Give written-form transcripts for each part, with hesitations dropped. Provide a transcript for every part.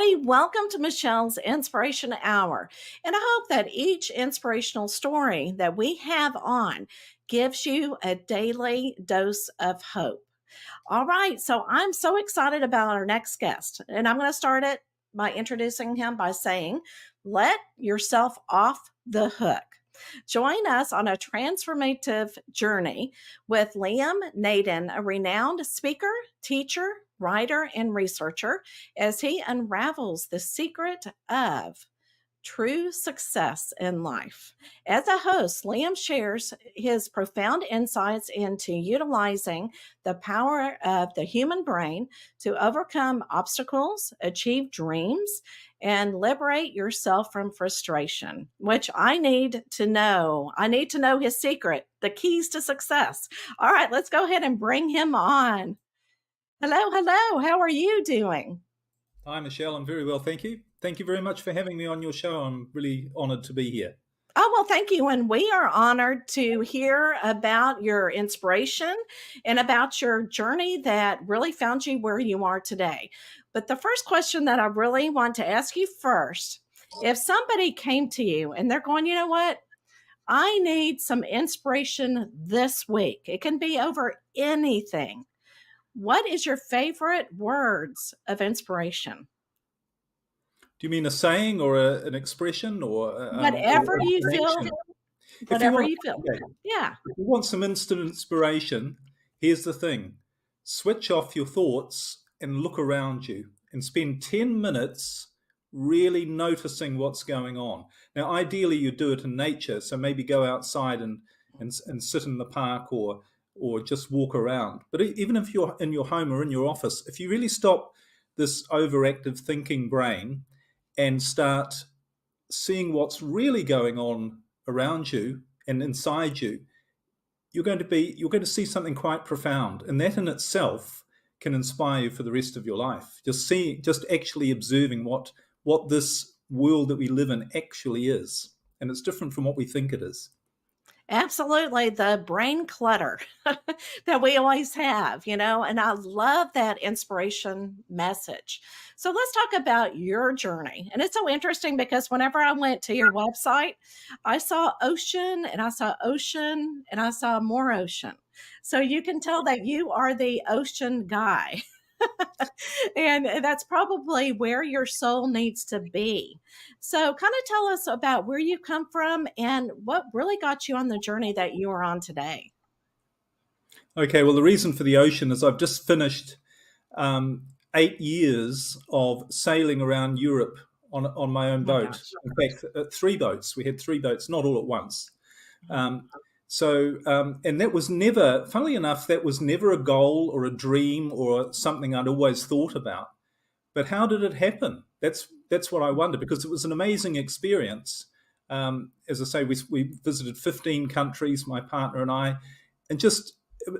everybody. Welcome to Michelle's Inspiration Hour. And I hope that each inspirational story that we have on gives you a daily dose of hope. All right, so I'm so excited about our next guest. And I'm going to start it by introducing him by saying, let yourself off the hook. Join us on a transformative journey with Liam Naden, a renowned speaker, teacher, writer, and researcher, as he unravels the secret of true success in life. As a host, Liam shares his profound insights into utilizing the power of the human brain to overcome obstacles, achieve dreams, and liberate yourself from frustration, which I need to know. I need to know his secret, the keys to success. All right, let's go ahead and bring him on. Hello, hello. How are you doing? Hi, Michelle. I'm very well, thank you. Thank you very much for having me on your show. I'm really honored to be here. Oh, well, thank you. And we are honored to hear about your inspiration and about your journey that really found you where you are today. But the first question that I really want to ask you first, if somebody came to you and they're going, you know what? I need some inspiration this week. It can be over anything. What is your favorite words of inspiration? Do you mean a saying or an expression or Whatever you an feel, action? If you whatever want, you feel. okay, Yeah. if you want some instant inspiration, here's the thing. Switch off your thoughts and look around you and spend 10 minutes really noticing what's going on. Now, ideally, you do it in nature. So maybe go outside and sit in the park or just walk around. But even if you're in your home or in your office, if you really stop this overactive thinking brain and start seeing what's really going on around you and inside you, you're going to see something quite profound, and that in itself can inspire you for the rest of your life. Just actually observing what this world that we live in actually is, and it's different from what we think it is. Absolutely, the brain clutter that we always have, and I love that inspiration message. So let's talk about your journey. And it's so interesting because whenever I went to your website, I saw ocean and I saw ocean and I saw more ocean. So you can tell that you are the ocean guy. And that's probably where your soul needs to be. So, kind of tell us about where you come from and what really got you on the journey that you are on today. Okay, well, the reason for the ocean is I've just finished 8 years of sailing around Europe on my own Oh my boat. gosh. In fact, three boats. We had three boats, not all at once. Um, and that was never, funnily enough, that was never a goal or a dream or something I'd always thought about. But how did it happen? That's what I wonder, because it was an amazing experience. As I say, we visited 15 countries, my partner and I, and just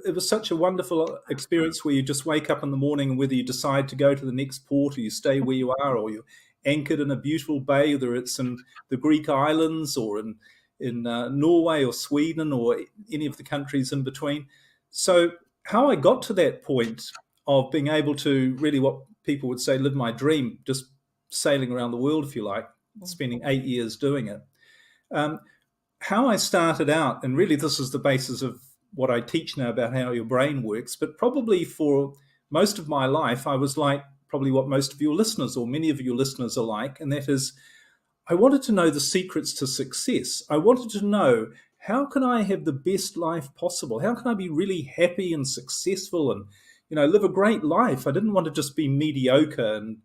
it was such a wonderful experience where you just wake up in the morning and whether you decide to go to the next port or you stay where you are or you're anchored in a beautiful bay, whether it's in the Greek islands or in Norway or Sweden or any of the countries in between. So how I got to that point of being able to really, what people would say, live my dream, just sailing around the world, if you like, spending 8 years doing it. How I started out, and really this is the basis of what I teach now about how your brain works, but probably for most of my life, I was like probably what most of your listeners or many of your listeners are like, and that is, I wanted to know the secrets to success. I wanted to know, how can I have the best life possible? How can I be really happy and successful and, live a great life? I didn't want to just be mediocre and,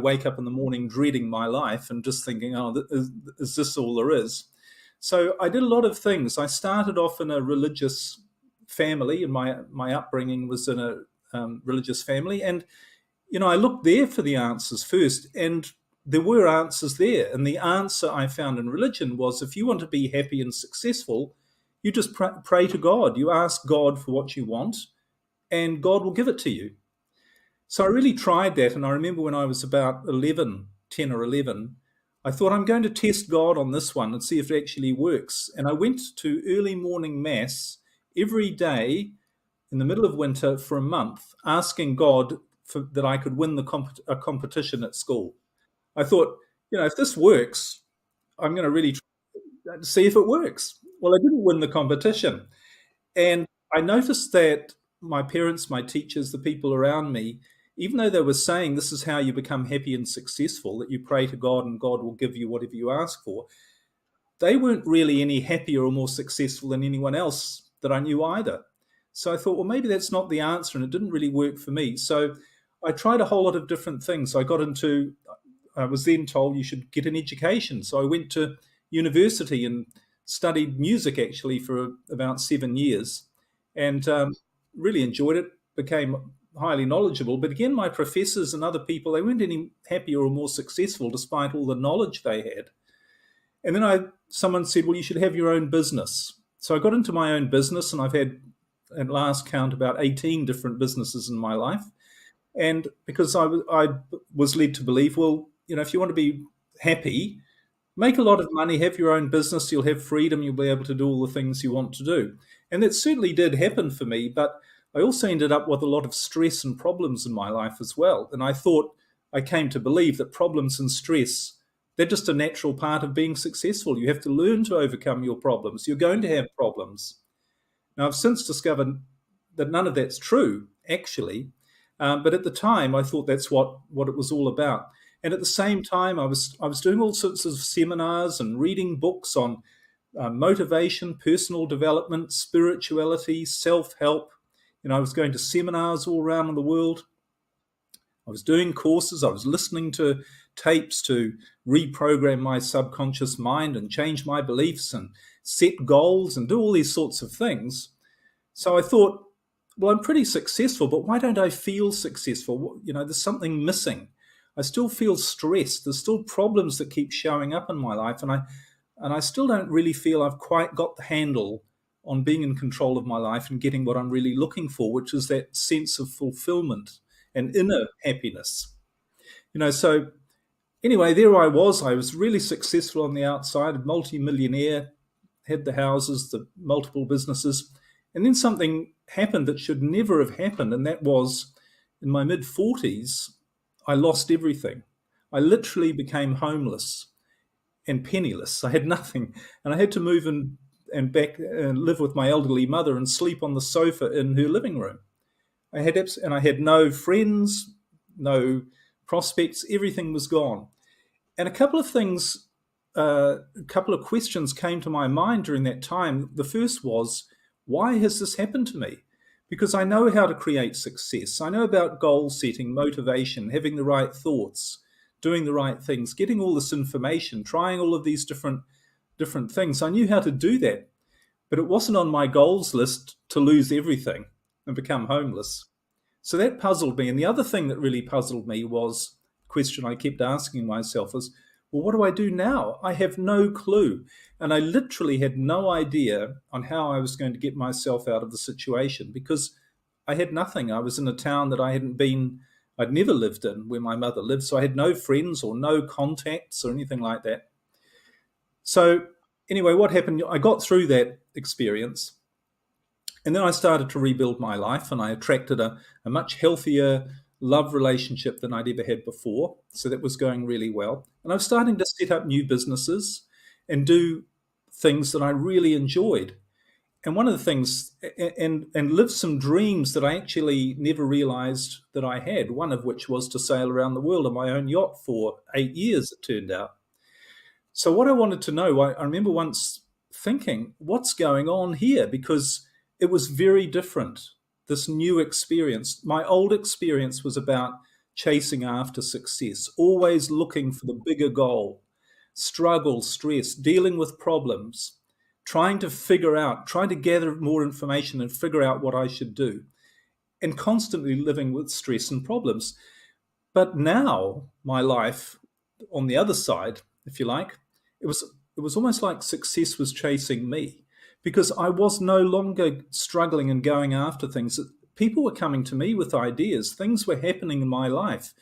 wake up in the morning dreading my life and just thinking, oh, is this all there is? So I did a lot of things. I started off in a religious family, and my upbringing was in a religious family. And, I looked there for the answers first, and there were answers there. And the answer I found in religion was, if you want to be happy and successful, you just pray to God. You ask God for what you want, and God will give it to you. So I really tried that. And I remember when I was about 10 or 11, I thought, I'm going to test God on this one and see if it actually works. And I went to early morning mass every day in the middle of winter for a month, asking God that I could win a competition at school. I thought, if this works, I'm going to really try to see if it works. Well, I didn't win the competition. And I noticed that my parents, my teachers, the people around me, even though they were saying this is how you become happy and successful, that you pray to God and God will give you whatever you ask for, they weren't really any happier or more successful than anyone else that I knew either. So I thought, well, maybe that's not the answer, and it didn't really work for me. So I tried a whole lot of different things. I was then told you should get an education. So I went to university and studied music actually for about 7 years, and really enjoyed it, became highly knowledgeable. But again, my professors and other people, they weren't any happier or more successful despite all the knowledge they had. And then someone said, well, you should have your own business. So I got into my own business, and I've had, at last count, about 18 different businesses in my life. And because I was led to believe, well, if you want to be happy, make a lot of money, have your own business, you'll have freedom, you'll be able to do all the things you want to do. And that certainly did happen for me, but I also ended up with a lot of stress and problems in my life as well. And I came to believe that problems and stress, they're just a natural part of being successful. You have to learn to overcome your problems. You're going to have problems. Now, I've since discovered that none of that's true, actually. But at the time, I thought that's what it was all about. And at the same time, I was doing all sorts of seminars and reading books on motivation, personal development, spirituality, self-help. I was going to seminars all around the world. I was doing courses. I was listening to tapes to reprogram my subconscious mind and change my beliefs and set goals and do all these sorts of things. So I thought, well, I'm pretty successful, but why don't I feel successful? There's something missing. I still feel stressed. There's still problems that keep showing up in my life, and I still don't really feel I've quite got the handle on being in control of my life and getting what I'm really looking for, which is that sense of fulfillment and inner happiness. So anyway, there I was really successful on the outside, a multi-millionaire, had the houses, the multiple businesses, and then something happened that should never have happened, and that was in my mid-40s, I lost everything. I literally became homeless and penniless. I had nothing, and I had to move and back and live with my elderly mother and sleep on the sofa in her living room. I had no friends, no prospects. Everything was gone. And a couple of questions came to my mind during that time. The first was, why has this happened to me? Because I know how to create success. I know about goal setting, motivation, having the right thoughts, doing the right things, getting all this information, trying all of these different things. I knew how to do that, but it wasn't on my goals list to lose everything and become homeless. So that puzzled me. And the other thing that really puzzled me was the question I kept asking myself was, well, what do I do now? I have no clue. And I literally had no idea on how I was going to get myself out of the situation because I had nothing. I was in a town that I'd never lived in, where my mother lived. So I had no friends or no contacts or anything like that. So anyway, what happened? I got through that experience. And then I started to rebuild my life, and I attracted a much healthier love relationship than I'd ever had before. So that was going really well. And I was starting to set up new businesses and do things that I really enjoyed. And one of the things, and live some dreams that I actually never realized that I had, one of which was to sail around the world on my own yacht for 8 years, it turned out. So what I wanted to know, I remember once thinking, what's going on here? Because it was very different, this new experience. My old experience was about chasing after success, always looking for the bigger goal, struggle, stress, dealing with problems, trying to gather more information and figure out what I should do, and constantly living with stress and problems. But now my life, on the other side, if you like, it was almost like success was chasing me, because I was no longer struggling and going after things. People were coming to me with ideas. Things were happening in my life.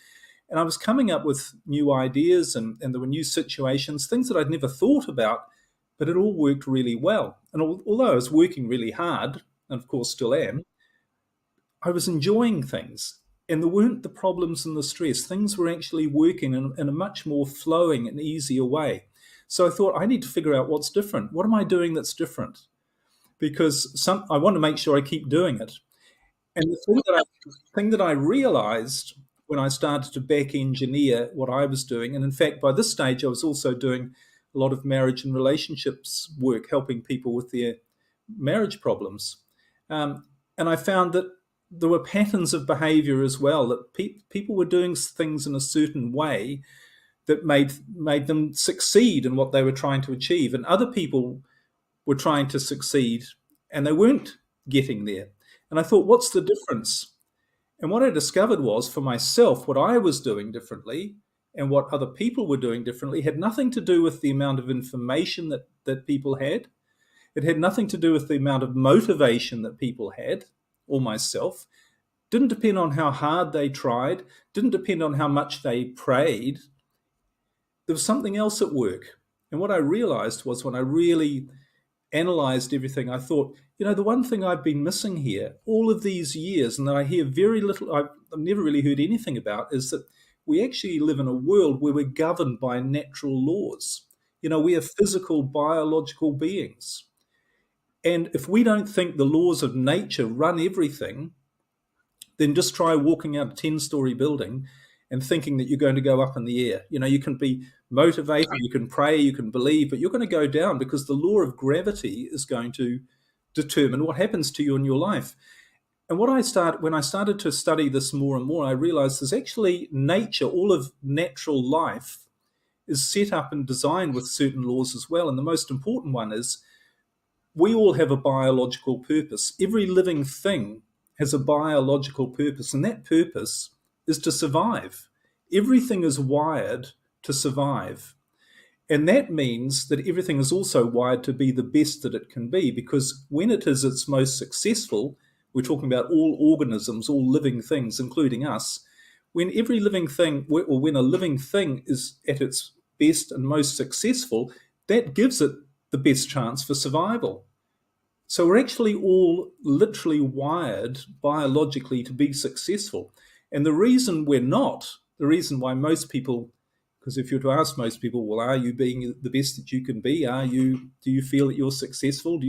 And I was coming up with new ideas, and there were new situations, things that I'd never thought about, but it all worked really well. And although I was working really hard, and of course still am, I was enjoying things. and there weren't the problems and the stress. Things were actually working in a much more flowing and easier way. So I thought, I need to figure out what's different. What am I doing that's different? Because I want to make sure I keep doing it. And the thing that I realized when I started to back engineer what I was doing, and in fact, by this stage, I was also doing a lot of marriage and relationships work, helping people with their marriage problems. And I found that there were patterns of behavior as well, that people were doing things in a certain way that made them succeed in what they were trying to achieve. And other people were trying to succeed and they weren't getting there. And I thought, what's the difference? And what I discovered was, for myself, what I was doing differently and what other people were doing differently had nothing to do with the amount of information that people had. It had nothing to do with the amount of motivation that people had, or myself. Didn't depend on how hard they tried, didn't depend on how much they prayed. There was something else at work. And what I realized was, when I really analyzed everything, I thought, the one thing I've been missing here all of these years, and that I hear very little, I've never really heard anything about, is that we actually live in a world where we're governed by natural laws. We are physical, biological beings. And if we don't think the laws of nature run everything, then just try walking out a 10-story building and thinking that you're going to go up in the air. You can be motivated, you can pray, you can believe, but you're going to go down, because the law of gravity is going to determine what happens to you in your life. And when I started to study this more and more, I realized there's actually nature, all of natural life is set up and designed with certain laws as well. And the most important one is, we all have a biological purpose. Every living thing has a biological purpose, and that purpose is to survive. Everything is wired to survive. And that means that everything is also wired to be the best that it can be, because when it is its most successful, we're talking about all organisms, all living things, including us, when every living thing, or when a living thing is at its best and most successful, that gives it the best chance for survival. So we're actually all literally wired biologically to be successful. And the reason we're not, the reason why most people, because if you were to ask most people, well, are you being the best that you can be? Do you feel that you're successful?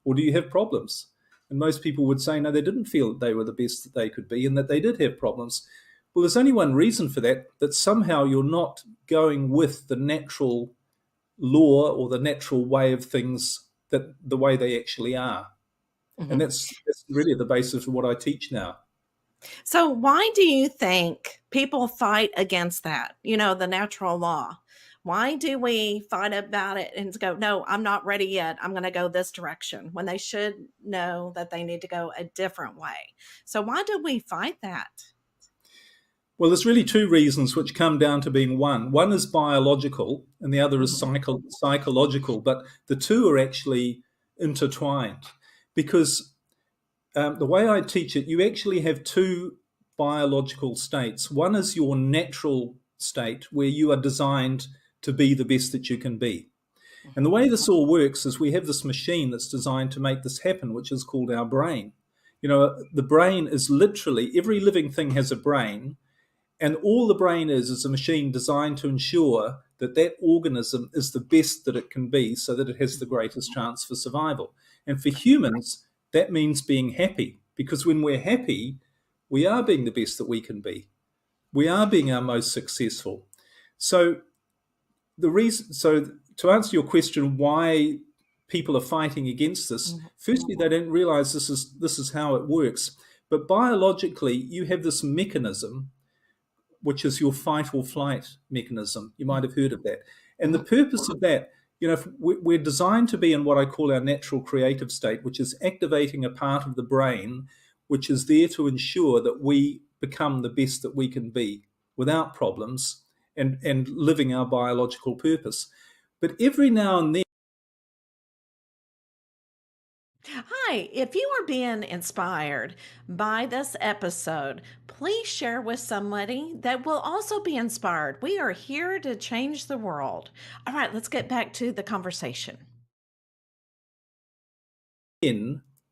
Or do you have problems? And most people would say, no, they didn't feel that they were the best that they could be, and that they did have problems. Well, there's only one reason for that, that somehow you're not going with the natural law or the natural way of things, that the way they actually are. And Mhm. that's really the basis of what I teach now. So, why do you think people fight against that? The natural law. Why do we fight about it and go, no, I'm not ready yet. I'm going to go this direction, when they should know that they need to go a different way? So, why do we fight that? Well, there's really two reasons, which come down to being one. One is biological and the other is Mhm. psychological, but the two are actually intertwined, because the way I teach it, you actually have two biological states. One is your natural state, where you are designed to be the best that you can be. And the way this all works is, we have this machine that's designed to make this happen, which is called our brain. The brain is literally, every living thing has a brain, and all the brain is a machine designed to ensure that that organism is the best that it can be, so that it has the greatest chance for survival. And for humans, that means being happy, because when we're happy, we are being the best that we can be. We are being our most successful. So to answer your question, why people are fighting against this, Mhm. firstly, they don't realize this is how it works. But biologically, you have this mechanism, which is your fight or flight mechanism. You might have heard of that. And the Mhm. purpose of that, if we're designed to be in what I call our natural creative state, which is activating a part of the brain which is there to ensure that we become the best that we can be without problems, and living our biological purpose. But every now and then, Hi, if you are being inspired by this episode, please share with somebody that will also be inspired. We are here to change the world. All right, let's get back to the conversation.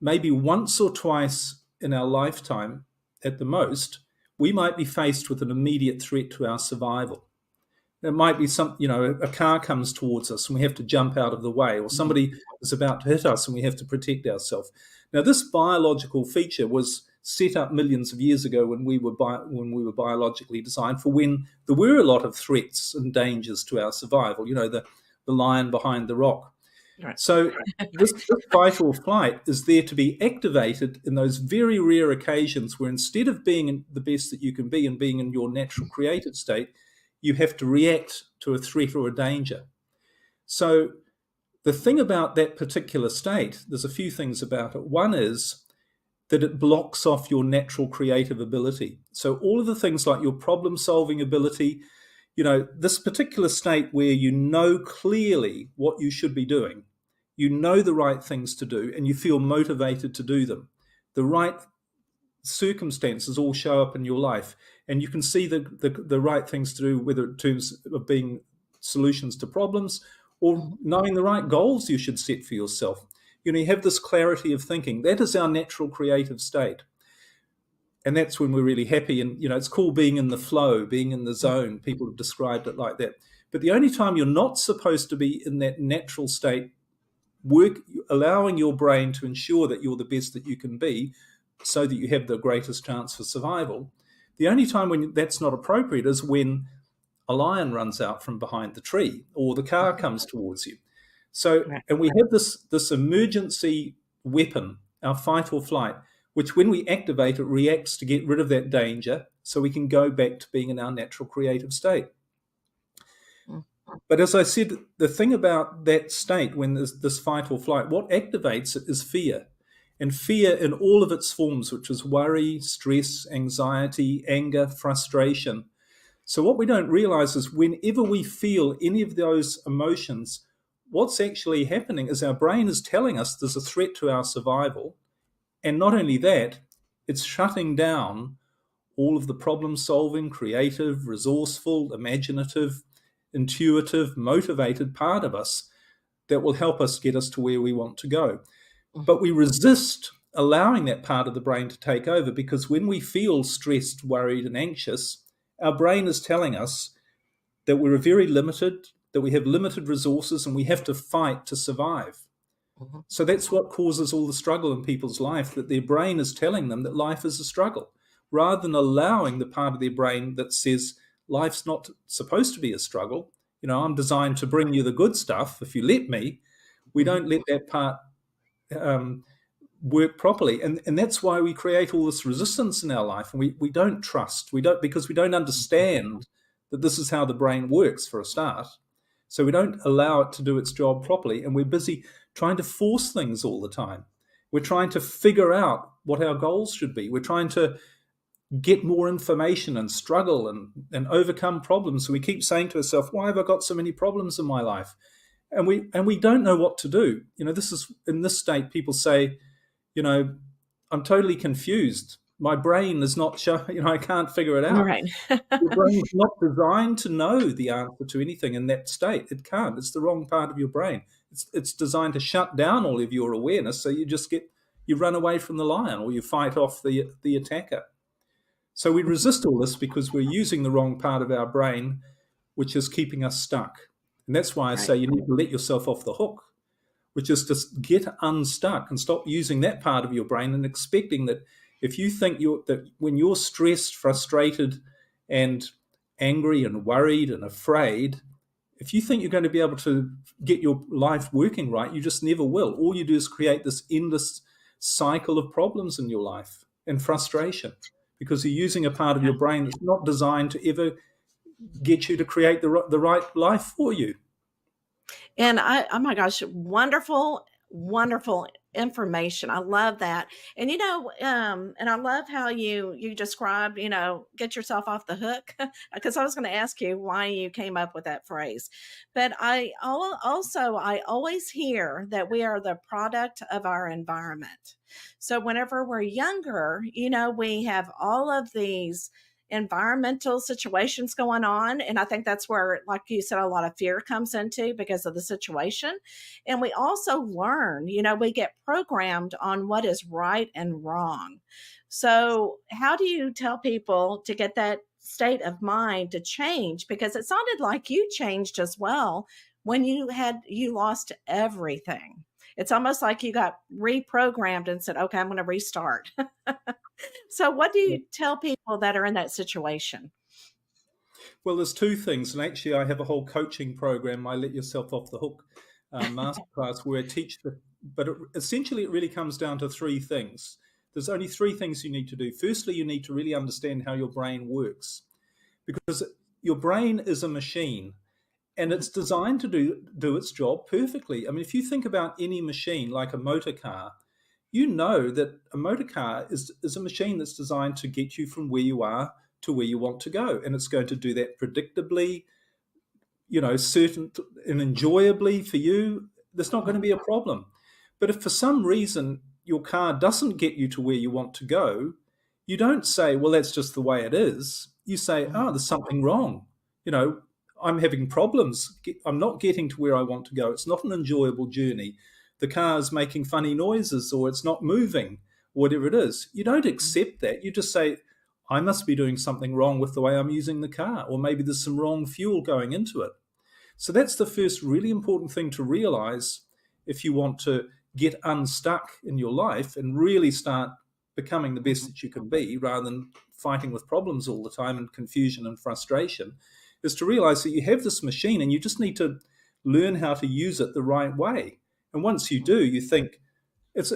maybe once or twice in our lifetime at the most, we might be faced with an immediate threat to our survival. It might be a car comes towards us and we have to jump out of the way, or somebody is about to hit us and we have to protect ourselves. Now, this biological feature was set up millions of years ago when we were biologically designed for when there were a lot of threats and dangers to our survival. The lion behind the rock. Right. So this fight or flight is there to be activated in those very rare occasions where, instead of being the best that you can be and being in your natural creative state, you have to react to a threat or a danger. So the thing about that particular state, there's a few things about it. One is that it blocks off your natural creative ability. So all of the things like your problem-solving ability, this particular state where you know clearly what you should be doing, you know the right things to do, and you feel motivated to do them. The right circumstances all show up in your life, and you can see the right things to do, whether in terms of being solutions to problems or knowing the right goals you should set for yourself. You have this clarity of thinking. That is our natural creative state. And that's when we're really happy. And, it's called being in the flow, being in the zone. People have described it like that. But the only time you're not supposed to be in that natural state, allowing your brain to ensure that you're the best that you can be so that you have the greatest chance for survival. The only time when that's not appropriate is when a lion runs out from behind the tree or the car comes towards you. So, and we have this emergency weapon, our fight or flight, which when we activate, it reacts to get rid of that danger so we can go back to being in our natural creative state. But as I said, the thing about that state, when there's this fight or flight, what activates it is fear. And fear in all of its forms, which is worry, stress, anxiety, anger, frustration. So what we don't realize is whenever we feel any of those emotions, what's actually happening is our brain is telling us there's a threat to our survival. And not only that, it's shutting down all of the problem-solving, creative, resourceful, imaginative, intuitive, motivated part of us that will help us get us to where we want to go. But we resist allowing that part of the brain to take over, because when we feel stressed, worried, and anxious, our brain is telling us that we're very limited, that we have limited resources, and we have to fight to survive. So that's what causes all the struggle in people's life, that their brain is telling them that life is a struggle, rather than allowing the part of their brain that says life's not supposed to be a struggle. I'm designed to bring you the good stuff if you let me. We don't let that part work properly. And that's why we create all this resistance in our life. And we don't trust, because we don't understand that this is how the brain works, for a start. So we don't allow it to do its job properly. And we're busy trying to force things all the time. We're trying to figure out what our goals should be. We're trying to get more information and struggle and overcome problems. So we keep saying to ourselves, why have I got so many problems in my life? And we don't know what to do. This is, in this state, people say, I'm totally confused. My brain is not I can't figure it out. Right. Your brain's not designed to know the answer to anything in that state. It can't. It's the wrong part of your brain. It's designed to shut down all of your awareness, so you run away from the lion, or you fight off the attacker. So we resist all this because we're using the wrong part of our brain, which is keeping us stuck. And that's why I say you need to let yourself off the hook, which is to get unstuck and stop using that part of your brain and expecting that if you think that when you're stressed, frustrated, and angry and worried and afraid, if you think you're going to be able to get your life working right, you just never will. All you do is create this endless cycle of problems in your life and frustration, because you're using a part of your brain that's not designed to ever get you to create the right life for you. And oh my gosh, wonderful, wonderful information. I love that. And and I love how you described, get yourself off the hook, because I was going to ask you why you came up with that phrase. But I always hear that we are the product of our environment. So whenever we're younger, we have all of these environmental situations going on. And I think that's where, like you said, a lot of fear comes into because of the situation. And we also learn, we get programmed on what is right and wrong. So, how do you tell people to get that state of mind to change? Because it sounded like you changed as well when you lost everything. It's almost like you got reprogrammed and said, okay, I'm going to restart. So, what do you tell people that are in that situation? Well, there's two things, and actually, I have a whole coaching program. I let yourself off the hook masterclass where I teach but essentially, it really comes down to three things. There's only three things you need to do. Firstly, you need to really understand how your brain works, because your brain is a machine, and it's designed to do its job perfectly. I mean, if you think about any machine like a motor car, you know that a motor car is a machine that's designed to get you from where you are to where you want to go. And it's going to do that predictably, certain and enjoyably for you. There's not going to be a problem. But if for some reason your car doesn't get you to where you want to go, you don't say, well, that's just the way it is. You say, oh, there's something wrong. You know, I'm having problems. I'm not getting to where I want to go. It's not an enjoyable journey. The car's making funny noises, or it's not moving, whatever it is. You don't accept that. You just say, I must be doing something wrong with the way I'm using the car, or maybe there's some wrong fuel going into it. So that's the first really important thing to realize if you want to get unstuck in your life and really start becoming the best that you can be, rather than fighting with problems all the time and confusion and frustration, is to realize that you have this machine and you just need to learn how to use it the right way. And once you do, you think it's,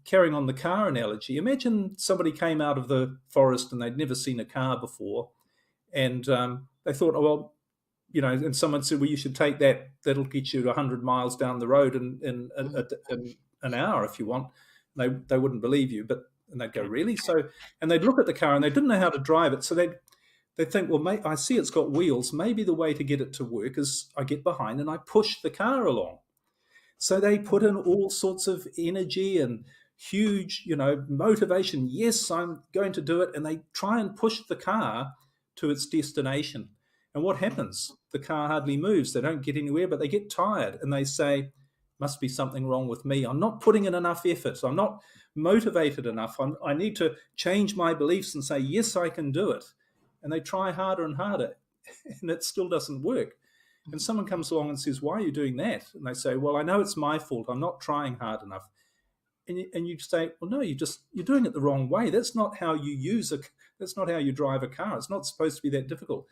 carrying on the car analogy. Imagine somebody came out of the forest and they'd never seen a car before, and they thought, oh, well, and someone said, well, you should take that. That'll get you 100 miles down the road in an hour if you want. They wouldn't believe you, and they'd go, really? So, and they'd look at the car and they didn't know how to drive it. So they'd think, well, I see it's got wheels. Maybe the way to get it to work is I get behind and I push the car along. So they put in all sorts of energy and huge, motivation. Yes, I'm going to do it. And they try and push the car to its destination. And what happens? The car hardly moves. They don't get anywhere, but they get tired and they say, must be something wrong with me. I'm not putting in enough effort. I'm not motivated enough. I need to change my beliefs and say, yes, I can do it. And they try harder and harder, and it still doesn't work. And someone comes along and says, why are you doing that? And they say, well, I know it's my fault. I'm not trying hard enough. And you say, well, no, you're doing it the wrong way. That's not how you that's not how you drive a car. It's not supposed to be that difficult.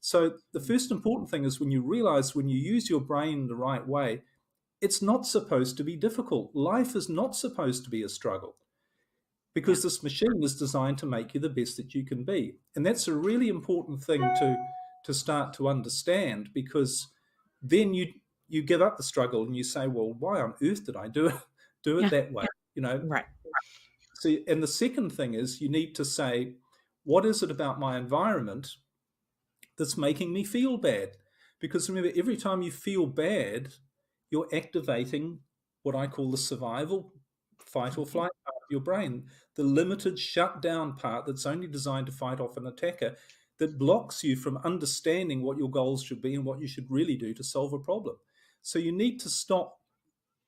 So the first important thing is when you realize when you use your brain the right way, it's not supposed to be difficult. Life is not supposed to be a struggle, because this machine is designed to make you the best that you can be. And that's a really important thing to start to understand, because then you give up the struggle and you say, well, why on earth did I do it Yeah. that way? Right. So, and the second thing is you need to say, what is it about my environment that's making me feel bad? Because remember, every time you feel bad, you're activating what I call the survival, fight or flight part of your brain, the limited shutdown part that's only designed to fight off an attacker, that blocks you from understanding what your goals should be and what you should really do to solve a problem. So you need to stop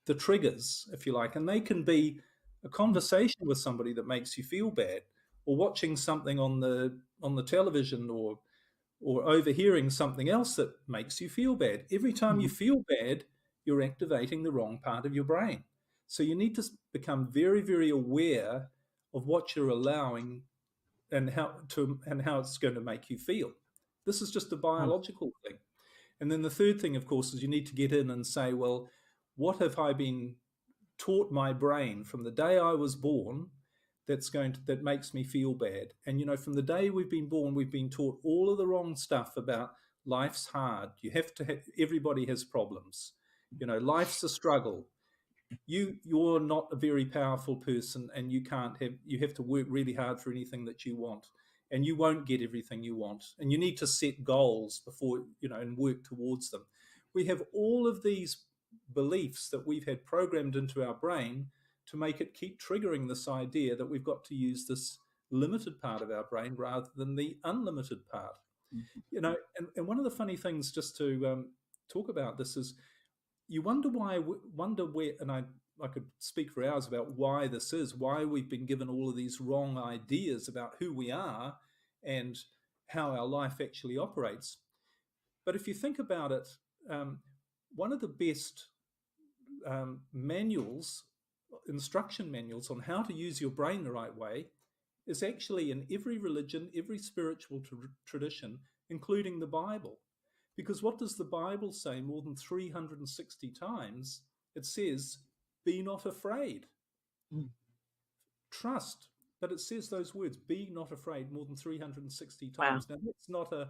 the triggers, if you like, and they can be a conversation with somebody that makes you feel bad, or watching something on the television, or overhearing something else that makes you feel bad. Every time you feel bad, you're activating the wrong part of your brain. So you need to become very, very aware of what you're allowing and how it's going to make you feel. This is just a biological thing. And then the third thing, of course, is you need to get in and say, well, what have I been taught my brain from the day I was born that makes me feel bad? And from the day we've been born, we've been taught all of the wrong stuff about life's hard. Everybody has problems. Life's a struggle. You're not a very powerful person, and you have to work really hard for anything that you want, and you won't get everything you want, and you need to set goals before and work towards them. We have all of these beliefs that we've had programmed into our brain to make it keep triggering this idea that we've got to use this limited part of our brain rather than the unlimited part. And one of the funny things, just to talk about this, is you wonder where, and I could speak for hours about why this is, why we've been given all of these wrong ideas about who we are and how our life actually operates. But if you think about it, one of the best instruction manuals on how to use your brain the right way is actually in every religion, every spiritual tradition, including the Bible. Because what does the Bible say more than 360 times? It says, be not afraid. Trust. But it says those words, be not afraid, more than 360 times. Wow. Now,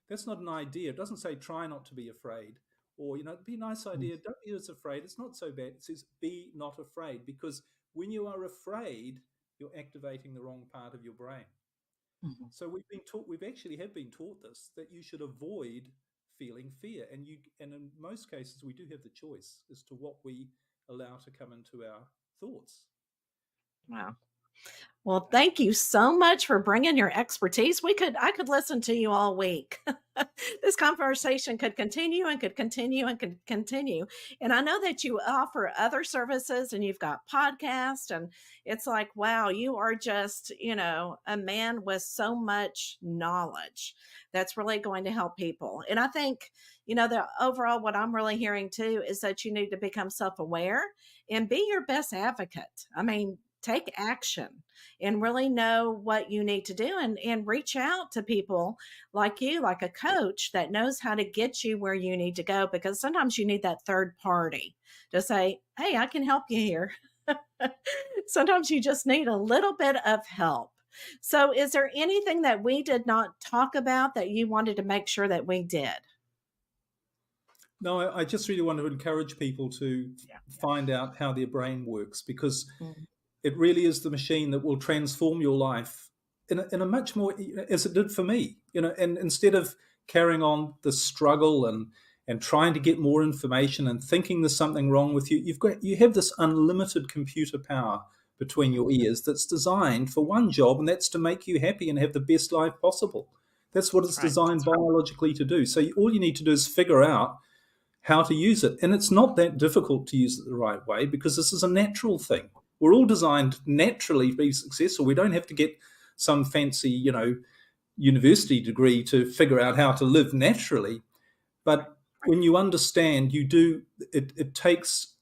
that's not an idea. It doesn't say try not to be afraid, or, it'd be a nice idea. Don't be as afraid. It's not so bad. It says be not afraid, because when you are afraid, you're activating the wrong part of your brain. So we've actually been taught this, that you should avoid feeling fear. And in most cases, we do have the choice as to what we allow to come into our thoughts. Wow. Well, thank you so much for bringing your expertise. I could listen to you all week. This conversation could continue and could continue and could continue. And I know that you offer other services and you've got podcasts, and it's like, wow, you are just, a man with so much knowledge that's really going to help people. And I think, the overall, what I'm really hearing too, is that you need to become self-aware and be your best advocate. I mean, take action and really know what you need to do, and reach out to people like you, like a coach that knows how to get you where you need to go, because sometimes you need that third party to say, hey, I can help you here. Sometimes you just need a little bit of help. So is there anything that we did not talk about that you wanted to make sure that we did? No, I just really want to encourage people to find out how their brain works, because it really is the machine that will transform your life in a much more, as it did for me, and instead of carrying on the struggle and trying to get more information and thinking there's something wrong with you, you have this unlimited computer power between your ears that's designed for one job, and that's to make you happy and have the best life possible. That's what it's designed biologically to do. So all you need to do is figure out how to use it. And it's not that difficult to use it the right way, because this is a natural thing. We're all designed naturally to be successful. We don't have to get some fancy, university degree to figure out how to live naturally. But when you understand, it takes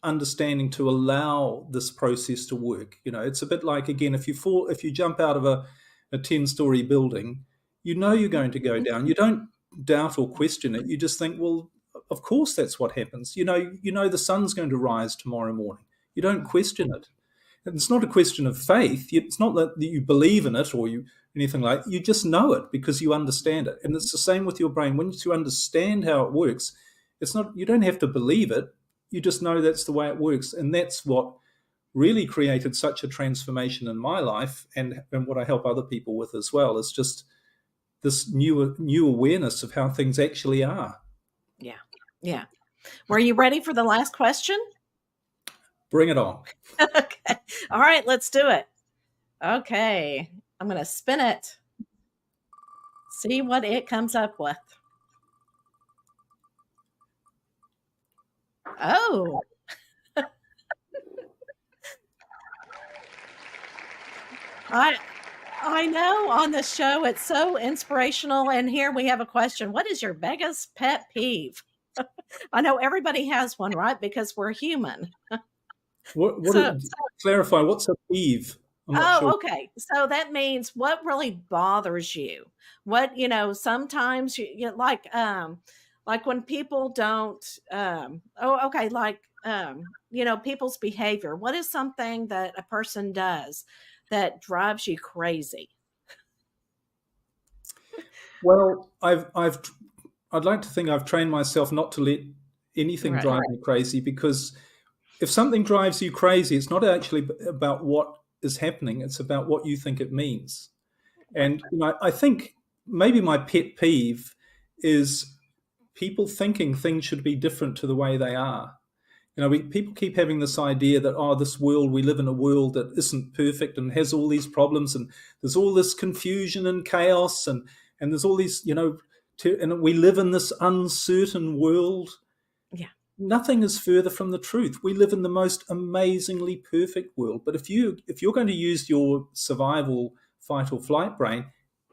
understanding to allow this process to work. It's a bit like, again, if you jump out of a 10-story building, you're going to go down. You don't doubt or question it. You just think, well, of course that's what happens. The sun's going to rise tomorrow morning. You don't question it. And it's not a question of faith. It's not that you believe in it or anything like that. You just know it because you understand it. And it's the same with your brain. Once you understand how it works, you don't have to believe it. You just know that's the way it works. And that's what really created such a transformation in my life, and what I help other people with as well, is just this new awareness of how things actually are. Yeah. Yeah. Were you ready for the last question? Bring it on. Okay. All right, let's do it. Okay. I'm going to spin it. See what it comes up with. Oh. I know on the show it's so inspirational, and here we have a question. What is your biggest pet peeve? I know everybody has one, right? Because we're human. Clarify, what's a peeve? I'm not sure. Okay. So that means what really bothers you. What, sometimes you like when people don't people's behavior. What is something that a person does that drives you crazy? Well, I'd like to think I've trained myself not to let anything drive me crazy, because if something drives you crazy, it's not actually about what is happening. It's about what you think it means. And I think maybe my pet peeve is people thinking things should be different to the way they are. People keep having this idea that, this world, we live in a world that isn't perfect and has all these problems, and there's all this confusion and chaos, and there's all these, and we live in this uncertain world. Yeah. Nothing is further from the truth. We live in the most amazingly perfect world. But if you're going to use your survival fight or flight brain,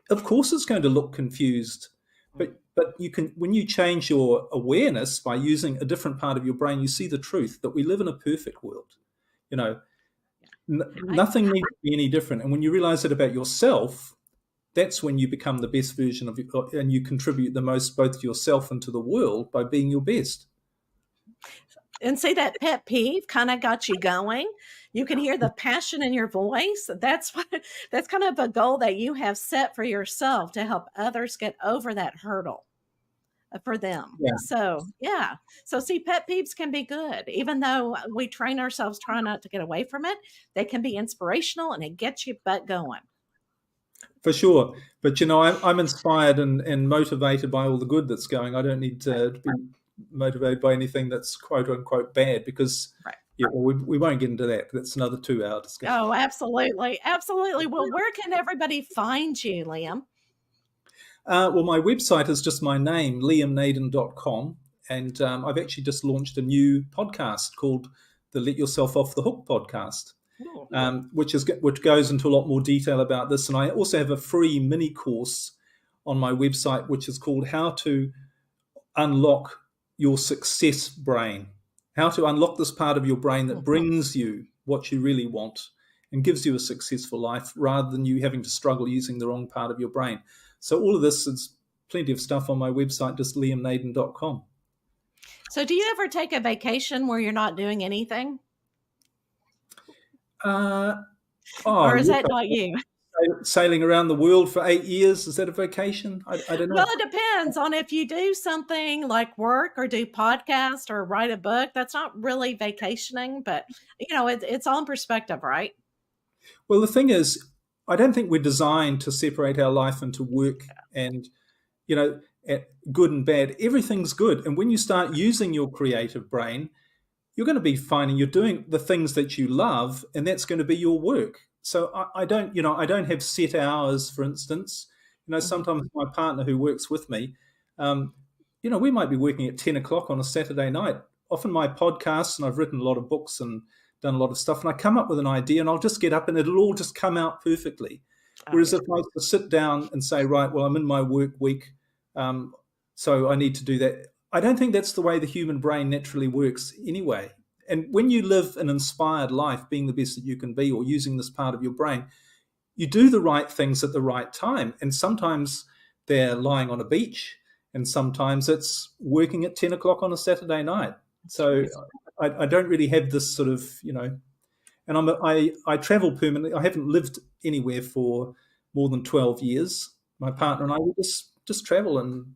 of course it's going to look confused. But you can, when you change your awareness by using a different part of your brain, you see the truth that we live in a perfect world. Nothing needs to be any different. And when you realize that about yourself, that's when you become the best version of you, and you contribute the most both to yourself and to the world by being your best. And see, that pet peeve kind of got you going. You can hear the passion in your voice. That's kind of a goal that you have set for yourself to help others get over that hurdle for them. Yeah. So see, pet peeves can be good. Even though we train ourselves trying not to get away from it, they can be inspirational, and it gets your butt going. For sure. But, I'm inspired and motivated by all the good that's going. I don't need to be motivated by anything that's quote unquote bad, because we won't get into that. That's another 2-hour discussion. Oh, absolutely. Absolutely. Well, where can everybody find you, Liam? Well, my website is just my name, liamnaden.com. And I've actually just launched a new podcast called the Let Yourself Off the Hook podcast, which goes into a lot more detail about this. And I also have a free mini course on my website, which is called How to Unlock Your Success Brain, how to unlock this part of your brain that brings you what you really want and gives you a successful life, rather than you having to struggle using the wrong part of your brain. So all of this is plenty of stuff on my website, just liamnaden.com. So do you ever take a vacation where you're not doing anything? Or is that not you? Sailing around the world for 8 years, is that a vacation? I don't know. Well, it depends on if you do something like work or do podcast or write a book. That's not really vacationing, but it's on perspective, right? Well, the thing is, I don't think we're designed to separate our life into work and good and bad. Everything's good. And when you start using your creative brain, you're going to be finding you're doing the things that you love, and that's going to be your work. So I don't have set hours, for instance. Sometimes my partner who works with me, we might be working at 10 o'clock on a Saturday night. Often my podcasts, and I've written a lot of books and done a lot of stuff, and I come up with an idea and I'll just get up and it'll all just come out perfectly. Whereas if I was to sit down and say, right, well, I'm in my work week, so I need to do that. I don't think that's the way the human brain naturally works anyway. And when you live an inspired life, being the best that you can be, or using this part of your brain, you do the right things at the right time. And sometimes they're lying on a beach, and sometimes it's working at 10 o'clock on a Saturday night. So I don't really have this sort of, and I travel permanently. I haven't lived anywhere for more than 12 years. My partner and I, we just travel, and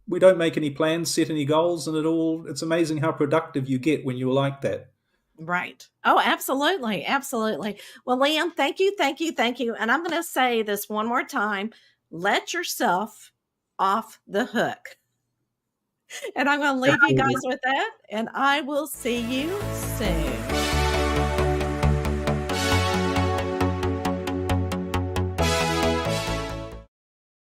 we don't make any plans, set any goals, and it's amazing how productive you get when you're like that. Right. Oh, absolutely. Absolutely. Well, Liam, thank you. And I'm going to say this one more time. Let yourself off the hook. And I'm going to leave you guys with that, and I will see you soon.